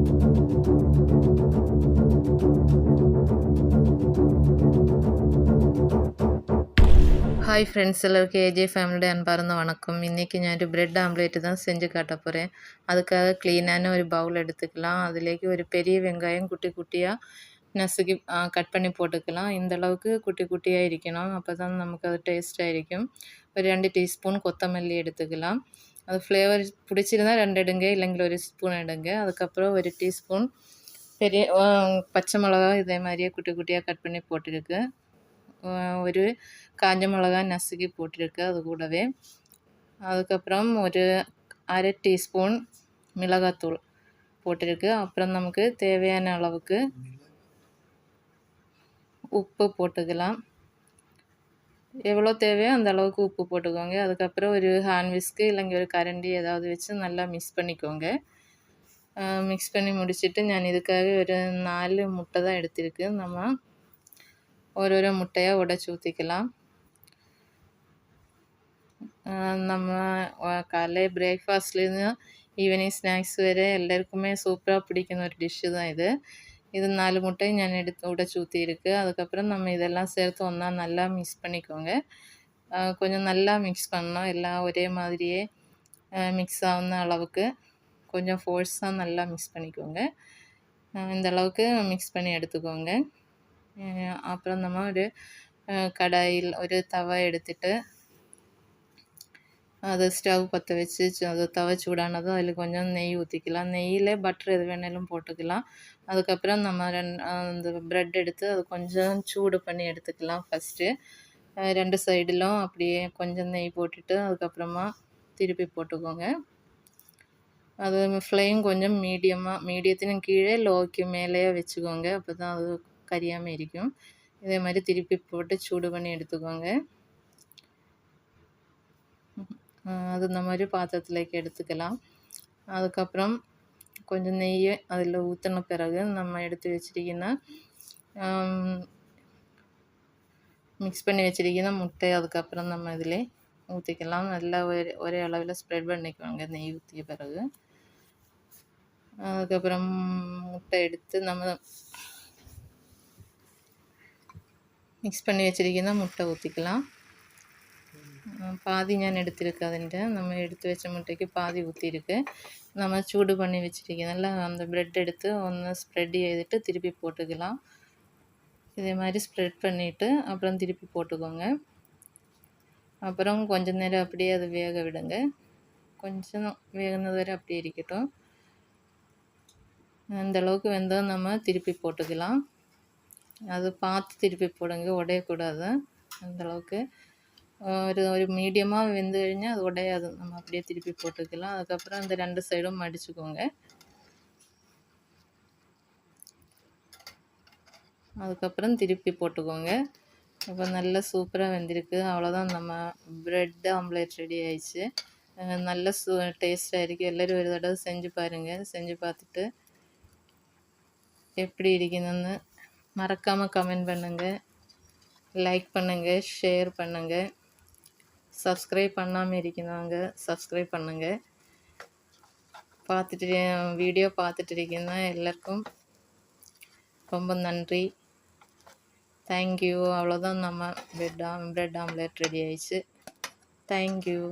Hi friends, எல்லாருக்கும் AJ ஃபேமிலியோட அன்பார்ந்த வணக்கம். இன்றைக்கி நான் ஒரு பிரெட் ஆம்லேட்டு தான் செஞ்சு காட்ட போகிறேன். அதுக்காக க்ளீனான ஒரு பவுல் எடுத்துக்கலாம். அதிலேக்கு ஒரு பெரிய வெங்காயம் குட்டி குட்டியாக நசுக்கி கட் பண்ணி போட்டுக்கலாம். இந்த அளவுக்கு குட்டி குட்டியாக இருக்கணும், அப்போ தான் நமக்கு அது டேஸ்ட்டாக இருக்கும். ஒரு 2 டீஸ்பூன் கொத்தமல்லி எடுத்துக்கலாம். அது ஃப்ளேவர் பிடிச்சிருந்தா 2 எடுங்க, இல்லைங்களா 1 ஸ்பூன் எடுங்க. அதுக்கப்புறம் 1 டீஸ்பூன் பெரிய பச்சை மிளகா இதே மாதிரியே குட்டி குட்டியாக கட் பண்ணி போட்டுருக்கு. ஒரு காஞ்ச மிளகா நசுக்கி போட்டிருக்கு அது கூடவே. அதுக்கப்புறம் ஒரு 1/2 டீஸ்பூன் மிளகாத்தூள் போட்டிருக்கு. அப்புறம் நமக்கு தேவையான அளவுக்கு உப்பு போட்டுக்கலாம். எவ்வளோ தேவையோ அந்த அளவுக்கு உப்பு போட்டுக்கோங்க. அதுக்கப்புறம் ஒரு ஹேண்ட் விஸ்க்கு இல்லைங்க ஒரு கரண்டி ஏதாவது வச்சு நல்லா மிக்ஸ் பண்ணிக்கோங்க. மிக்ஸ் பண்ணி முடிச்சுட்டு நான் இதுக்காக ஒரு 4 முட்டை தான் எடுத்திருக்கு. நம்ம ஒரு முட்டையாக உடைச்சி ஊற்றிக்கலாம். நம்ம காலை பிரேக்ஃபாஸ்ட்லேருந்து ஈவினிங் ஸ்நாக்ஸ் வரை எல்லாருக்குமே சூப்பராக பிடிக்கும் ஒரு டிஷ்ஷு தான் இது. இது 4 முட்டையும் நான் எடுத்து உடைச்சி ஊற்றிருக்கு. அதுக்கப்புறம் நம்ம இதெல்லாம் சேர்த்து ஒன்றா நல்லா மிக்ஸ் பண்ணிக்கோங்க. கொஞ்சம் நல்லா மிக்ஸ் பண்ணணும், எல்லாம் ஒரே மாதிரியே மிக்ஸ் ஆகுன அளவுக்கு கொஞ்சம் ஃபோர்ஸாக நல்லா மிக்ஸ் பண்ணிக்கோங்க. இந்த அளவுக்கு மிக்ஸ் பண்ணி எடுத்துக்கோங்க. அப்புறம் நம்ம ஒரு கடாயில் ஒரு தவா எடுத்துட்டு அதை ஸ்டவ் பற்ற வச்சு அது தவா சூடானதும் அதில் கொஞ்சம் நெய் ஊற்றிக்கலாம். நெய்யில் பட்டர் எது வேணாலும் போட்டுக்கலாம். அதுக்கப்புறம் நம்ம அந்த ப்ரெட் எடுத்து அது கொஞ்சம் சூடு பண்ணி எடுத்துக்கலாம். ஃபஸ்ட்டு 2 சைடிலும் அப்படியே கொஞ்சம் நெய் போட்டுட்டு அதுக்கப்புறமா திருப்பி போட்டுக்கோங்க. அது ஃப்ளேம் கொஞ்சம் மீடியத்தின் கீழே லோக்கு மேலேயே வச்சுக்கோங்க, அப்போ தான் அது கரியாமல் இருக்கும். இதே மாதிரி திருப்பி போட்டு சூடு பண்ணி எடுத்துக்கோங்க. அது இந்த மாதிரி பாத்திரத்துலேக்கு எடுத்துக்கலாம். அதுக்கப்புறம் கொஞ்சம் நெய்யை அதில் ஊற்றின பிறகு நம்ம எடுத்து வச்சிருக்கிற மிக்ஸ் பண்ணி வச்சிருக்கிற முட்டை அதுக்கப்புறம் நம்ம இதில் ஊற்றிக்கலாம். நல்லா ஒரே அளவில் ஸ்ப்ரெட் பண்ணிக்கோங்க நெய் ஊற்றிய பிறகு. அதுக்கப்புறம் முட்டை எடுத்து நம்ம மிக்ஸ் பண்ணி வச்சிருக்கிற முட்டை ஊற்றிக்கலாம். பாதி ഞാൻ എടുത്തിருக்கு. അതിൻ്റെ நம்ம எடுத்து வச்ச முட்டைக்கு பாதி ஊற்றிருக்கு. நம்ம சூடு பண்ணி வச்சுருக்கனால அந்த ப்ரெட் எடுத்து ஒன்று ஸ்ப்ரெட் செய்துட்டு திருப்பி போட்டுக்கலாம். இதே மாதிரி ஸ்ப்ரெட் பண்ணிவிட்டு அப்புறம் திருப்பி போட்டுக்கோங்க. அப்புறம் கொஞ்சம் நேரம் அப்படியே அது வேக விடுங்க. கொஞ்சம் வேகுனது வரை அப்படியே இருக்கட்டும். இந்த அளவுக்கு வெந்தால் நம்ம திருப்பி போட்டுக்கலாம். அது பார்த்து திருப்பி போடுங்க, உடையக்கூடாது. அந்தளவுக்கு ஒரு மீடியமாக வெந்து കഴിഞ്ഞാல் அது உடையாது, நம்ம அப்படியே திருப்பி போட்டுக்கலாம். அதுக்கப்புறம் இந்த 2 சைடும் மடிச்சுக்கோங்க. அதுக்கப்புறம் திருப்பி போட்டுக்கோங்க. அப்போ நல்லா சூப்பராக வெந்திருக்கு. அவ்வளோதான், நம்ம ப்ரெட் ஆம்லேட் ரெடி ஆயிடுச்சு. நல்ல டேஸ்ட்டாக இருக்குது. எல்லோரும் ஒரு தடவை செஞ்சு பாருங்கள். செஞ்சு பார்த்துட்டு எப்படி இருக்குதுன்னு மறக்காமல் கமெண்ட் பண்ணுங்கள், லைக் பண்ணுங்கள், ஷேர் பண்ணுங்கள். சப்ஸ்கிரைப் பண்ணாமல் இருக்கிறவங்க சப்ஸ்கிரைப் பண்ணுங்கள். வீடியோ பார்த்துட்டு இருக்கீங்கன்னா எல்லாருக்கும் ரொம்ப நன்றி. தேங்க்யூ. அவ்வளோதான், நம்ம ப்ரெட் ஆம்லேட் ரெடி ஆயிடுச்சு. தேங்க்யூ.